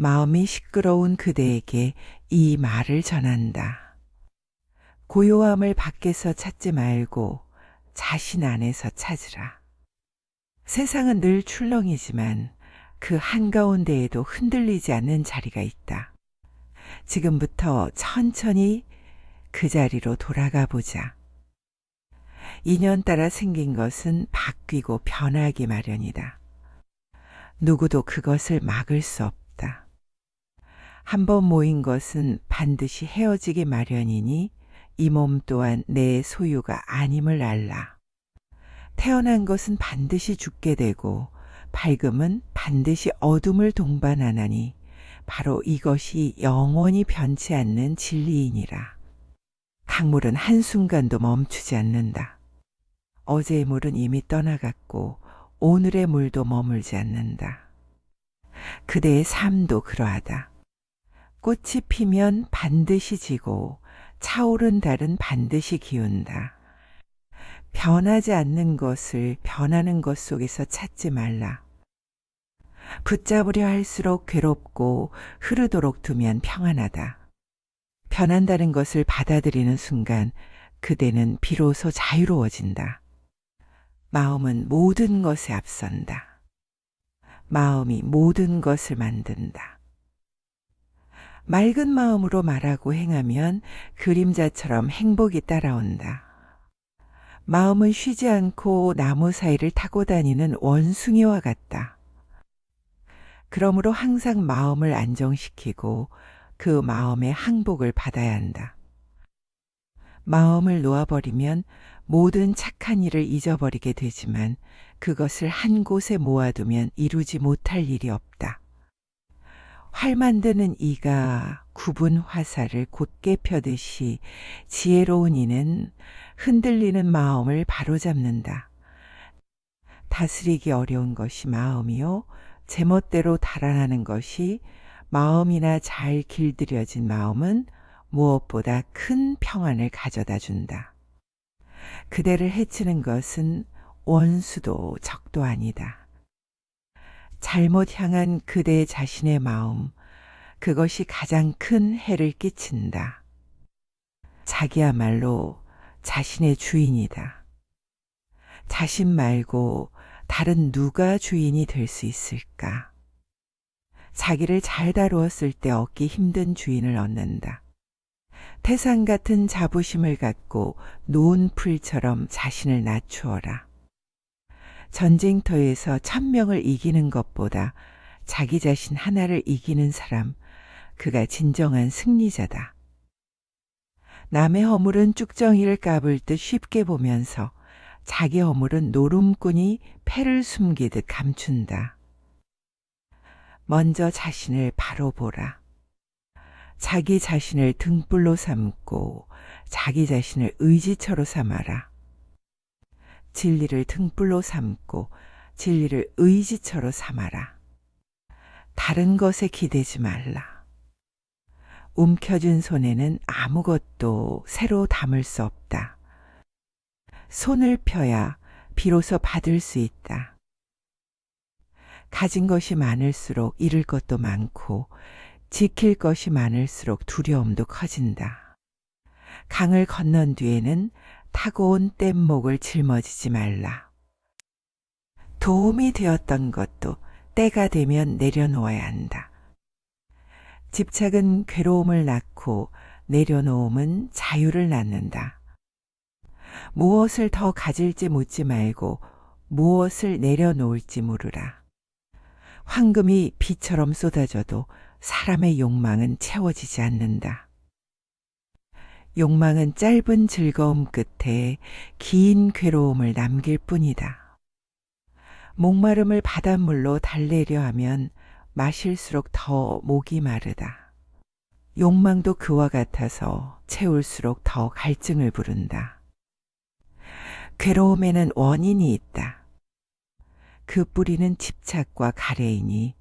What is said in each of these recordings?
마음이 시끄러운 그대에게 이 말을 전한다. 고요함을 밖에서 찾지 말고 자신 안에서 찾으라. 세상은 늘 출렁이지만 그 한가운데에도 흔들리지 않는 자리가 있다. 지금부터 천천히 그 자리로 돌아가 보자. 인연 따라 생긴 것은 바뀌고 변하기 마련이다. 누구도 그것을 막을 수 없다. 한번 모인 것은 반드시 헤어지기 마련이니 이 몸 또한 내 소유가 아님을 알라. 태어난 것은 반드시 죽게 되고 밝음은 반드시 어둠을 동반하나니 바로 이것이 영원히 변치 않는 진리이니라. 강물은 한순간도 멈추지 않는다. 어제의 물은 이미 떠나갔고 오늘의 물도 머물지 않는다. 그대의 삶도 그러하다. 꽃이 피면 반드시 지고 차오른 달은 반드시 기운다. 변하지 않는 것을 변하는 것 속에서 찾지 말라. 붙잡으려 할수록 괴롭고 흐르도록 두면 평안하다. 변한다는 것을 받아들이는 순간 그대는 비로소 자유로워진다. 마음은 모든 것에 앞선다. 마음이 모든 것을 만든다. 맑은 마음으로 말하고 행하면 그림자처럼 행복이 따라온다. 마음은 쉬지 않고 나무 사이를 타고 다니는 원숭이와 같다. 그러므로 항상 마음을 안정시키고 그 마음의 항복을 받아야 한다. 마음을 놓아버리면 모든 착한 일을 잊어버리게 되지만 그것을 한 곳에 모아두면 이루지 못할 일이 없다. 활 만드는 이가 굽은 화살을 곧게 펴듯이 지혜로운 이는 흔들리는 마음을 바로잡는다. 다스리기 어려운 것이 마음이요 제멋대로 달아나는 것이 마음이나 잘 길들여진 마음은 무엇보다 큰 평안을 가져다 준다. 그대를 해치는 것은 원수도 적도 아니다. 잘못 향한 그대 자신의 마음, 그것이 가장 큰 해를 끼친다. 자기야말로 자신의 주인이다. 자신 말고 다른 누가 주인이 될 수 있을까? 자기를 잘 다루었을 때 얻기 힘든 주인을 얻는다. 태산 같은 자부심을 갖고 놓은 풀처럼 자신을 낮추어라. 전쟁터에서 1000명을 이기는 것보다 자기 자신 하나를 이기는 사람, 그가 진정한 승리자다. 남의 허물은 쭉정이를 까불 듯 쉽게 보면서 자기 허물은 노름꾼이 패를 숨기듯 감춘다. 먼저 자신을 바로 보라. 자기 자신을 등불로 삼고 자기 자신을 의지처로 삼아라. 진리를 등불로 삼고 진리를 의지처로 삼아라. 다른 것에 기대지 말라. 움켜쥔 손에는 아무것도 새로 담을 수 없다. 손을 펴야 비로소 받을 수 있다. 가진 것이 많을수록 잃을 것도 많고 지킬 것이 많을수록 두려움도 커진다. 강을 건넌 뒤에는 타고 온 뗏목을 짊어지지 말라. 도움이 되었던 것도 때가 되면 내려놓아야 한다. 집착은 괴로움을 낳고 내려놓음은 자유를 낳는다. 무엇을 더 가질지 묻지 말고 무엇을 내려놓을지 물으라. 황금이 비처럼 쏟아져도 사람의 욕망은 채워지지 않는다. 욕망은 짧은 즐거움 끝에 긴 괴로움을 남길 뿐이다. 목마름을 바닷물로 달래려 하면 마실수록 더 목이 마르다. 욕망도 그와 같아서 채울수록 더 갈증을 부른다. 괴로움에는 원인이 있다. 그 뿌리는 집착과 가래이니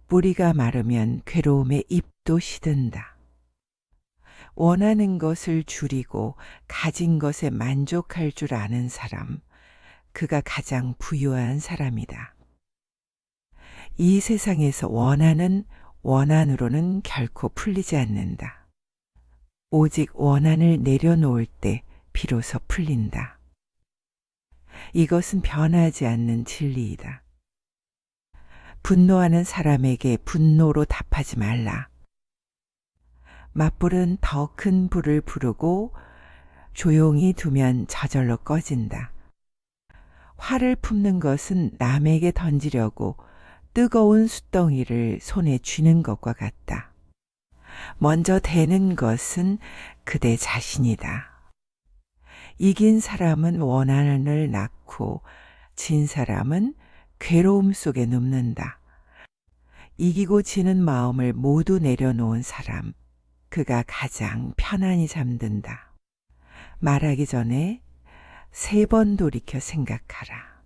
뿌리가 마르면 괴로움의 잎도 시든다. 원하는 것을 줄이고 가진 것에 만족할 줄 아는 사람, 그가 가장 부유한 사람이다. 이 세상에서 원하는 원한으로는 결코 풀리지 않는다. 오직 원한을 내려놓을 때 비로소 풀린다. 이것은 변하지 않는 진리이다. 분노하는 사람에게 분노로 답하지 말라. 맞불은 더 큰 불을 부르고 조용히 두면 저절로 꺼진다. 화를 품는 것은 남에게 던지려고 뜨거운 숯덩이를 손에 쥐는 것과 같다. 먼저 대는 것은 그대 자신이다. 이긴 사람은 원한을 낳고 진 사람은 괴로움 속에 눕는다. 이기고 지는 마음을 모두 내려놓은 사람, 그가 가장 편안히 잠든다. 말하기 전에 3번 돌이켜 생각하라.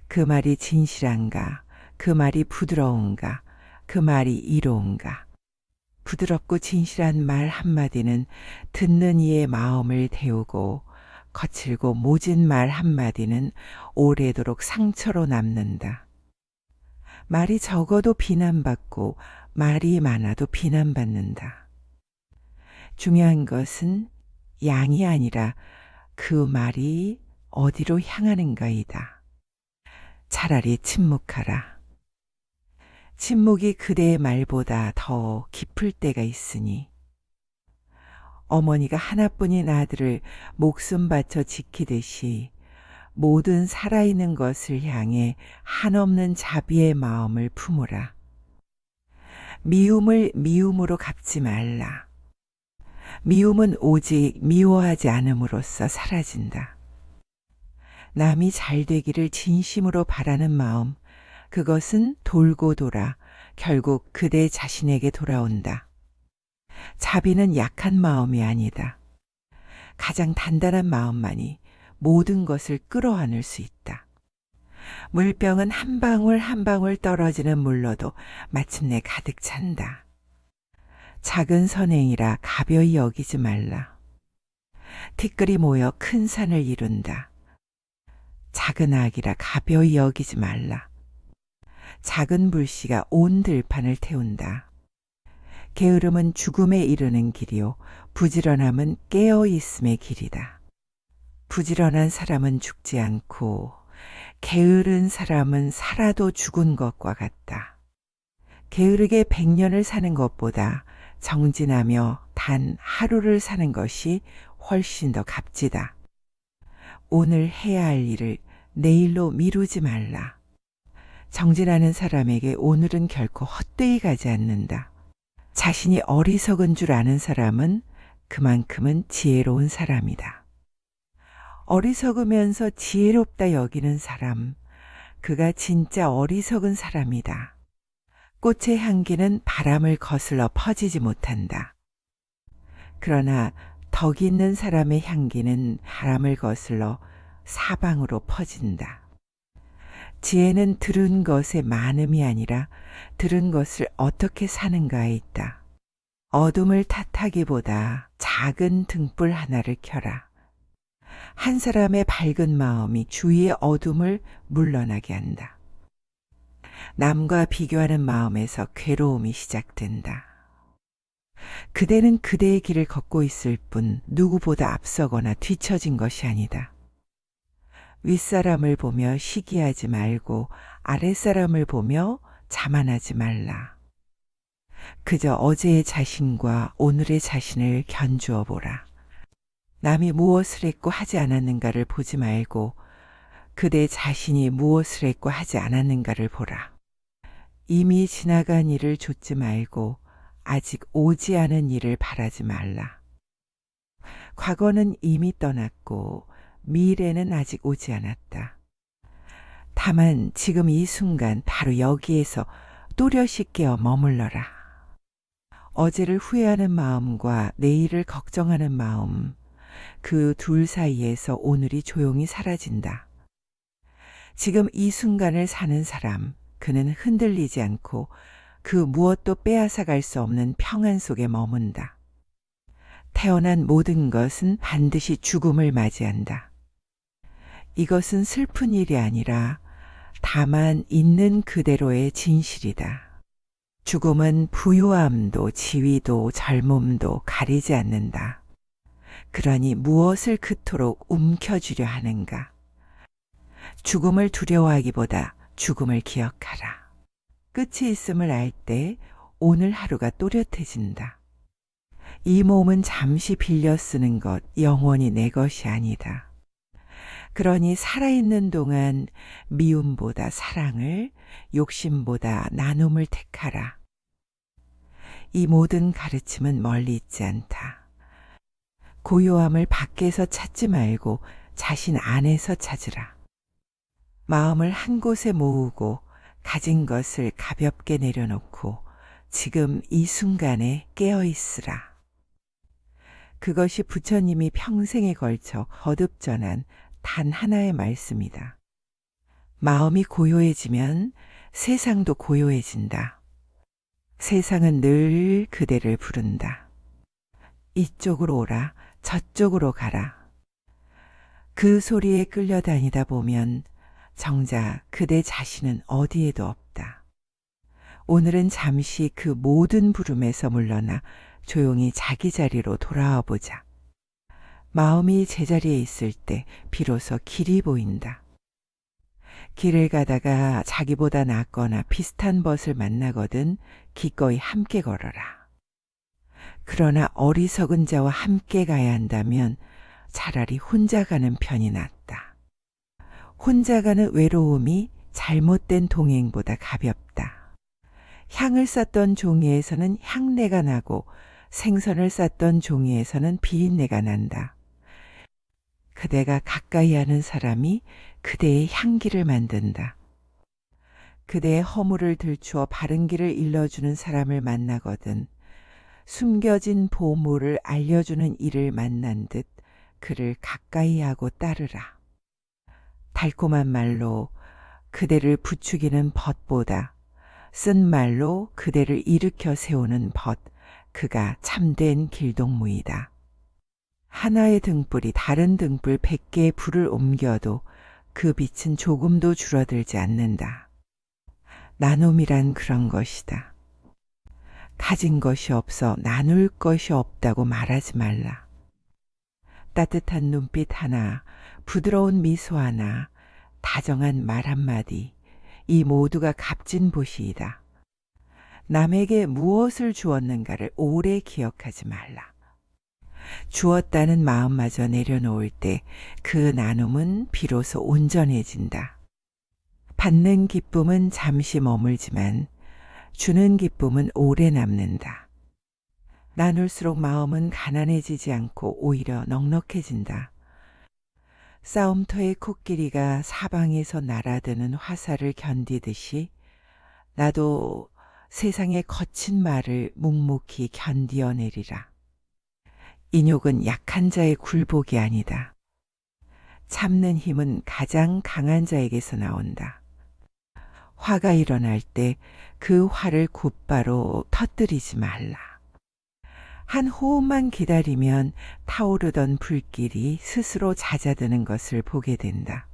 그 말이 진실한가? 그 말이 부드러운가? 그 말이 이로운가? 부드럽고 진실한 말 한마디는 듣는 이의 마음을 데우고 거칠고 모진 말 한마디는 오래도록 상처로 남는다. 말이 적어도 비난받고 말이 많아도 비난받는다. 중요한 것은 양이 아니라 그 말이 어디로 향하는가이다. 차라리 침묵하라. 침묵이 그대의 말보다 더 깊을 때가 있으니 어머니가 하나뿐인 아들을 목숨 바쳐 지키듯이 모든 살아있는 것을 향해 한없는 자비의 마음을 품으라. 미움을 미움으로 갚지 말라. 미움은 오직 미워하지 않음으로써 사라진다. 남이 잘 되기를 진심으로 바라는 마음, 그것은 돌고 돌아 결국 그대 자신에게 돌아온다. 자비는 약한 마음이 아니다. 가장 단단한 마음만이 모든 것을 끌어안을 수 있다. 물병은 한 방울 한 방울 떨어지는 물로도 마침내 가득 찬다. 작은 선행이라 가벼이 여기지 말라. 티끌이 모여 큰 산을 이룬다. 작은 악이라 가벼이 여기지 말라. 작은 불씨가 온 들판을 태운다. 게으름은 죽음에 이르는 길이요 부지런함은 깨어있음의 길이다. 부지런한 사람은 죽지 않고 게으른 사람은 살아도 죽은 것과 같다. 게으르게 100년을 사는 것보다 정진하며 단 하루를 사는 것이 훨씬 더 값지다. 오늘 해야 할 일을 내일로 미루지 말라. 정진하는 사람에게 오늘은 결코 헛되이 가지 않는다. 자신이 어리석은 줄 아는 사람은 그만큼은 지혜로운 사람이다. 어리석으면서 지혜롭다 여기는 사람, 그가 진짜 어리석은 사람이다. 꽃의 향기는 바람을 거슬러 퍼지지 못한다. 그러나 덕 있는 사람의 향기는 바람을 거슬러 사방으로 퍼진다. 지혜는 들은 것의 많음이 아니라 들은 것을 어떻게 사는가에 있다. 어둠을 탓하기보다 작은 등불 하나를 켜라. 한 사람의 밝은 마음이 주위의 어둠을 물러나게 한다. 남과 비교하는 마음에서 괴로움이 시작된다. 그대는 그대의 길을 걷고 있을 뿐 누구보다 앞서거나 뒤처진 것이 아니다. 윗사람을 보며 시기하지 말고 아랫사람을 보며 자만하지 말라. 그저 어제의 자신과 오늘의 자신을 견주어 보라. 남이 무엇을 했고 하지 않았는가를 보지 말고 그대 자신이 무엇을 했고 하지 않았는가를 보라. 이미 지나간 일을 좇지 말고 아직 오지 않은 일을 바라지 말라. 과거는 이미 떠났고 미래는 아직 오지 않았다. 다만 지금 이 순간 바로 여기에서 또렷이 깨어 머물러라. 어제를 후회하는 마음과 내일을 걱정하는 마음, 그 둘 사이에서 오늘이 조용히 사라진다. 지금 이 순간을 사는 사람, 그는 흔들리지 않고 그 무엇도 빼앗아 갈 수 없는 평안 속에 머문다. 태어난 모든 것은 반드시 죽음을 맞이한다. 이것은 슬픈 일이 아니라 다만 있는 그대로의 진실이다. 죽음은 부유함도 지위도 젊음도 가리지 않는다. 그러니 무엇을 그토록 움켜쥐려 하는가? 죽음을 두려워하기보다 죽음을 기억하라. 끝이 있음을 알 때 오늘 하루가 또렷해진다. 이 몸은 잠시 빌려 쓰는 것, 영원히 내 것이 아니다. 그러니 살아있는 동안 미움보다 사랑을, 욕심보다 나눔을 택하라. 이 모든 가르침은 멀리 있지 않다. 고요함을 밖에서 찾지 말고 자신 안에서 찾으라. 마음을 한 곳에 모으고 가진 것을 가볍게 내려놓고 지금 이 순간에 깨어 있으라. 그것이 부처님이 평생에 걸쳐 거듭 전한 단 하나의 말씀이다. 마음이 고요해지면 세상도 고요해진다. 세상은 늘 그대를 부른다. 이쪽으로 오라, 저쪽으로 가라. 그 소리에 끌려다니다 보면 정작 그대 자신은 어디에도 없다. 오늘은 잠시 그 모든 부름에서 물러나 조용히 자기 자리로 돌아와 보자. 마음이 제자리에 있을 때 비로소 길이 보인다. 길을 가다가 자기보다 낫거나 비슷한 벗을 만나거든 기꺼이 함께 걸어라. 그러나 어리석은 자와 함께 가야 한다면 차라리 혼자 가는 편이 낫다. 혼자 가는 외로움이 잘못된 동행보다 가볍다. 향을 쌌던 종이에서는 향내가 나고 생선을 쌌던 종이에서는 비린내가 난다. 그대가 가까이 하는 사람이 그대의 향기를 만든다. 그대의 허물을 들추어 바른 길을 일러주는 사람을 만나거든 숨겨진 보물을 알려주는 이를 만난 듯 그를 가까이 하고 따르라. 달콤한 말로 그대를 부추기는 벗보다 쓴 말로 그대를 일으켜 세우는 벗, 그가 참된 길동무이다. 하나의 등불이 다른 등불 100개의 불을 옮겨도 그 빛은 조금도 줄어들지 않는다. 나눔이란 그런 것이다. 가진 것이 없어 나눌 것이 없다고 말하지 말라. 따뜻한 눈빛 하나, 부드러운 미소 하나, 다정한 말 한마디, 이 모두가 값진 보시이다. 남에게 무엇을 주었는가를 오래 기억하지 말라. 주었다는 마음마저 내려놓을 때 그 나눔은 비로소 온전해진다. 받는 기쁨은 잠시 머물지만 주는 기쁨은 오래 남는다. 나눌수록 마음은 가난해지지 않고 오히려 넉넉해진다. 싸움터의 코끼리가 사방에서 날아드는 화살을 견디듯이 나도 세상의 거친 말을 묵묵히 견디어내리라. 인욕은 약한 자의 굴복이 아니다. 참는 힘은 가장 강한 자에게서 나온다. 화가 일어날 때 그 화를 곧바로 터뜨리지 말라. 한 호흡만 기다리면 타오르던 불길이 스스로 잦아드는 것을 보게 된다.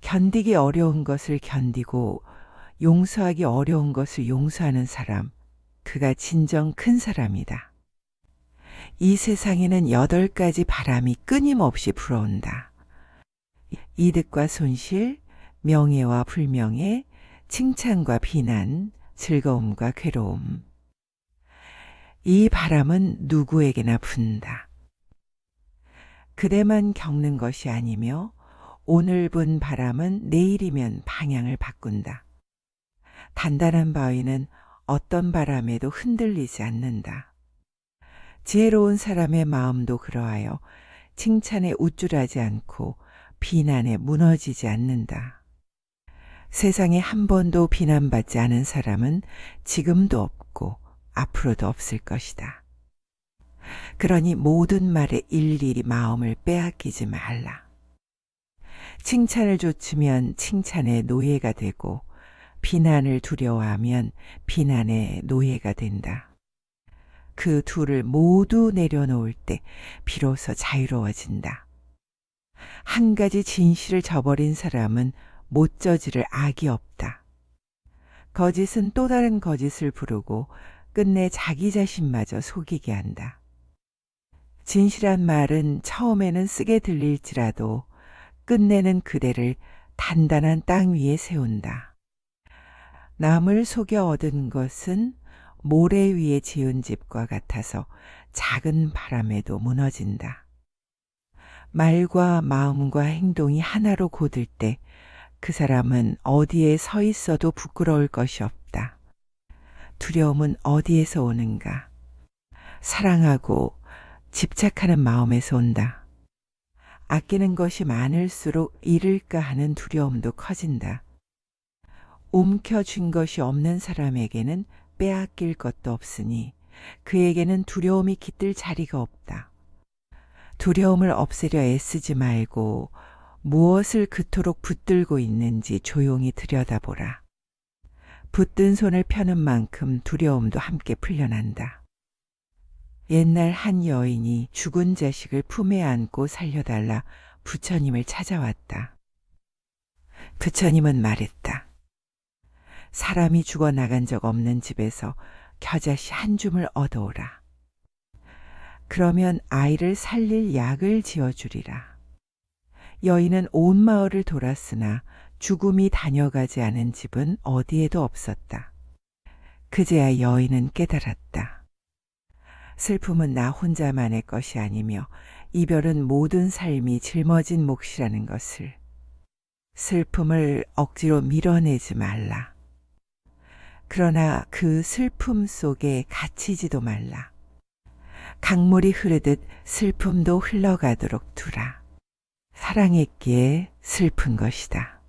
견디기 어려운 것을 견디고 용서하기 어려운 것을 용서하는 사람, 그가 진정 큰 사람이다. 이 세상에는 8가지 바람이 끊임없이 불어온다. 이득과 손실, 명예와 불명예, 칭찬과 비난, 즐거움과 괴로움. 이 바람은 누구에게나 분다. 그대만 겪는 것이 아니며 오늘 분 바람은 내일이면 방향을 바꾼다. 단단한 바위는 어떤 바람에도 흔들리지 않는다. 지혜로운 사람의 마음도 그러하여 칭찬에 우쭐하지 않고 비난에 무너지지 않는다. 세상에 한 번도 비난받지 않은 사람은 지금도 없고 앞으로도 없을 것이다. 그러니 모든 말에 일일이 마음을 빼앗기지 말라. 칭찬을 좇으면 칭찬의 노예가 되고 비난을 두려워하면 비난의 노예가 된다. 그 둘을 모두 내려놓을 때 비로소 자유로워진다. 한 가지 진실을 저버린 사람은 못 저지를 악이 없다. 거짓은 또 다른 거짓을 부르고 끝내 자기 자신마저 속이게 한다. 진실한 말은 처음에는 쓰게 들릴지라도 끝내는 그대를 단단한 땅 위에 세운다. 남을 속여 얻은 것은 모래 위에 지은 집과 같아서 작은 바람에도 무너진다. 말과 마음과 행동이 하나로 곧을 때 그 사람은 어디에 서 있어도 부끄러울 것이 없다. 두려움은 어디에서 오는가? 사랑하고 집착하는 마음에서 온다. 아끼는 것이 많을수록 잃을까 하는 두려움도 커진다. 움켜쥔 것이 없는 사람에게는 빼앗길 것도 없으니 그에게는 두려움이 깃들 자리가 없다. 두려움을 없애려 애쓰지 말고 무엇을 그토록 붙들고 있는지 조용히 들여다보라. 붙든 손을 펴는 만큼 두려움도 함께 풀려난다. 옛날 한 여인이 죽은 자식을 품에 안고 살려달라 부처님을 찾아왔다. 부처님은 말했다. 사람이 죽어나간 적 없는 집에서 겨자씨 한 줌을 얻어오라. 그러면 아이를 살릴 약을 지어주리라. 여인은 온 마을을 돌았으나 죽음이 다녀가지 않은 집은 어디에도 없었다. 그제야 여인은 깨달았다. 슬픔은 나 혼자만의 것이 아니며 이별은 모든 삶이 짊어진 몫이라는 것을. 슬픔을 억지로 밀어내지 말라. 그러나 그 슬픔 속에 갇히지도 말라. 강물이 흐르듯 슬픔도 흘러가도록 두라. 사랑했기에 슬픈 것이다.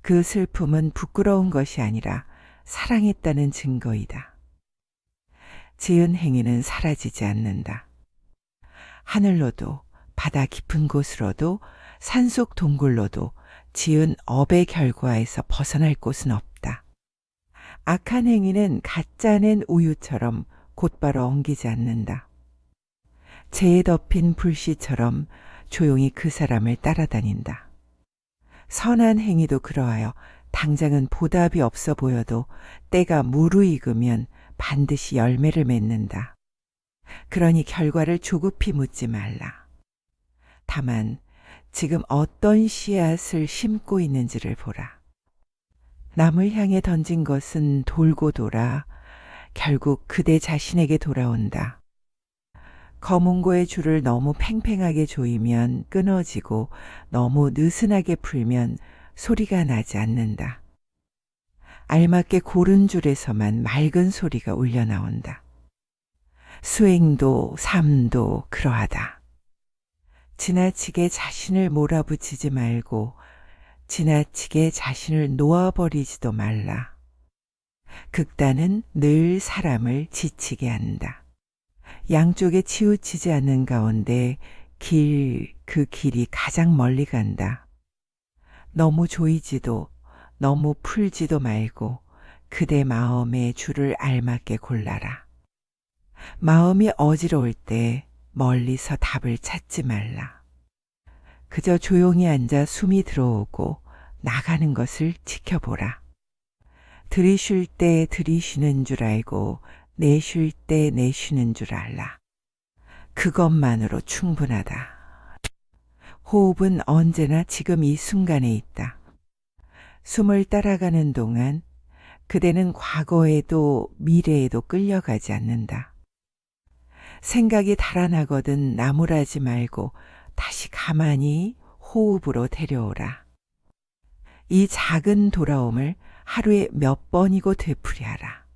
그 슬픔은 부끄러운 것이 아니라 사랑했다는 증거이다. 지은 행위는 사라지지 않는다. 하늘로도 바다 깊은 곳으로도 산속 동굴로도 지은 업의 결과에서 벗어날 곳은 없다. 악한 행위는 가짜 낸 우유처럼 곧바로 엉기지 않는다. 재에 덮인 불씨처럼 조용히 그 사람을 따라다닌다. 선한 행위도 그러하여 당장은 보답이 없어 보여도 때가 무르익으면 반드시 열매를 맺는다. 그러니 결과를 조급히 묻지 말라. 다만 지금 어떤 씨앗을 심고 있는지를 보라. 남을 향해 던진 것은 돌고 돌아 결국 그대 자신에게 돌아온다. 거문고의 줄을 너무 팽팽하게 조이면 끊어지고 너무 느슨하게 풀면 소리가 나지 않는다. 알맞게 고른 줄에서만 맑은 소리가 울려 나온다. 수행도 삶도 그러하다. 지나치게 자신을 몰아붙이지 말고 지나치게 자신을 놓아버리지도 말라. 극단은 늘 사람을 지치게 한다. 양쪽에 치우치지 않는 가운데 그 길이 가장 멀리 간다. 너무 조이지도 너무 풀지도 말고 그대 마음의 줄을 알맞게 골라라. 마음이 어지러울 때 멀리서 답을 찾지 말라. 그저 조용히 앉아 숨이 들어오고 나가는 것을 지켜보라. 들이쉴 때 들이쉬는 줄 알고 내쉴 때 내쉬는 줄 알라. 그것만으로 충분하다. 호흡은 언제나 지금 이 순간에 있다. 숨을 따라가는 동안 그대는 과거에도 미래에도 끌려가지 않는다. 생각이 달아나거든 나무라지 말고 다시 가만히 호흡으로 데려오라. 이 작은 돌아옴을 하루에 몇 번이고 되풀이하라.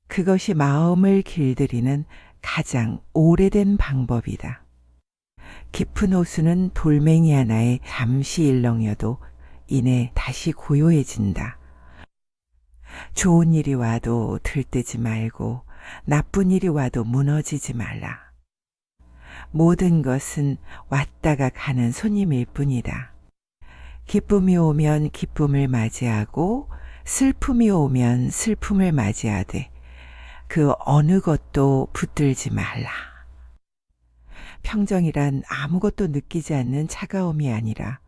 그것이 마음을 길들이는 가장 오래된 방법이다. 깊은 호수는 돌멩이 하나에 잠시 일렁여도 이내 다시 고요해진다. 좋은 일이 와도 들뜨지 말고 나쁜 일이 와도 무너지지 말라. 모든 것은 왔다가 가는 손님일 뿐이다. 기쁨이 오면 기쁨을 맞이하고 슬픔이 오면 슬픔을 맞이하되 그 어느 것도 붙들지 말라. 평정이란 아무것도 느끼지 않는 차가움이 아니라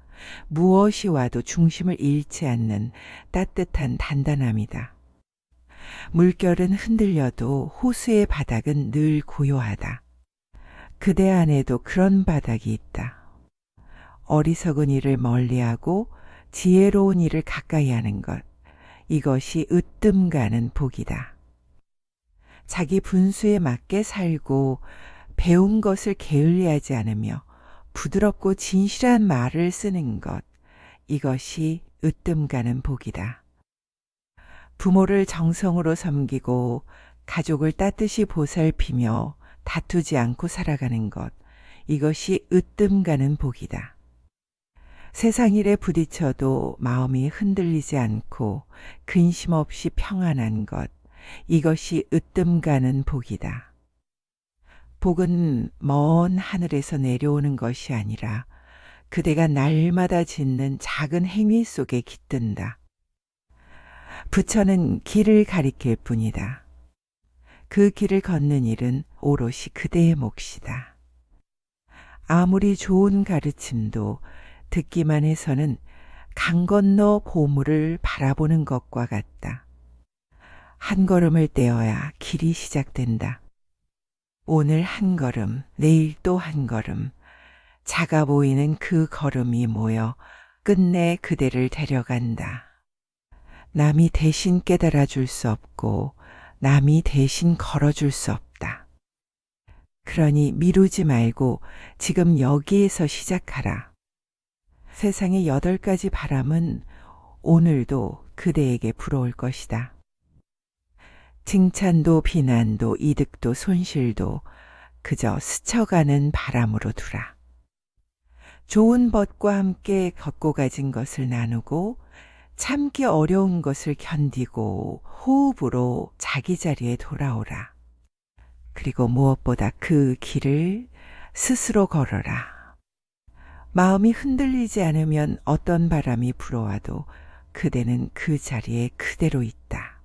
무엇이 와도 중심을 잃지 않는 따뜻한 단단함이다. 물결은 흔들려도 호수의 바닥은 늘 고요하다. 그대 안에도 그런 바닥이 있다. 어리석은 일을 멀리하고 지혜로운 일을 가까이 하는 것. 이것이 으뜸 가는 복이다. 자기 분수에 맞게 살고 배운 것을 게을리하지 않으며 부드럽고 진실한 말을 쓰는 것. 이것이 으뜸 가는 복이다. 부모를 정성으로 섬기고 가족을 따뜻이 보살피며 다투지 않고 살아가는 것. 이것이 으뜸 가는 복이다. 세상 일에 부딪혀도 마음이 흔들리지 않고 근심 없이 평안한 것. 이것이 으뜸 가는 복이다. 복은 먼 하늘에서 내려오는 것이 아니라 그대가 날마다 짓는 작은 행위 속에 깃든다. 부처는 길을 가리킬 뿐이다. 그 길을 걷는 일은 오롯이 그대의 몫이다. 아무리 좋은 가르침도 듣기만 해서는 강 건너 보물을 바라보는 것과 같다. 한 걸음을 떼어야 길이 시작된다. 오늘 한 걸음, 내일 또 한 걸음, 작아 보이는 그 걸음이 모여 끝내 그대를 데려간다. 남이 대신 깨달아 줄 수 없고 남이 대신 걸어줄 수 없다. 그러니 미루지 말고 지금 여기에서 시작하라. 세상의 8가지 바람은 오늘도 그대에게 불어올 것이다. 칭찬도 비난도 이득도 손실도 그저 스쳐가는 바람으로 두라. 좋은 벗과 함께 걷고 가진 것을 나누고 참기 어려운 것을 견디고 호흡으로 자기 자리에 돌아오라. 그리고 무엇보다 그 길을 스스로 걸어라. 마음이 흔들리지 않으면 어떤 바람이 불어와도 그대는 그 자리에 그대로 있다.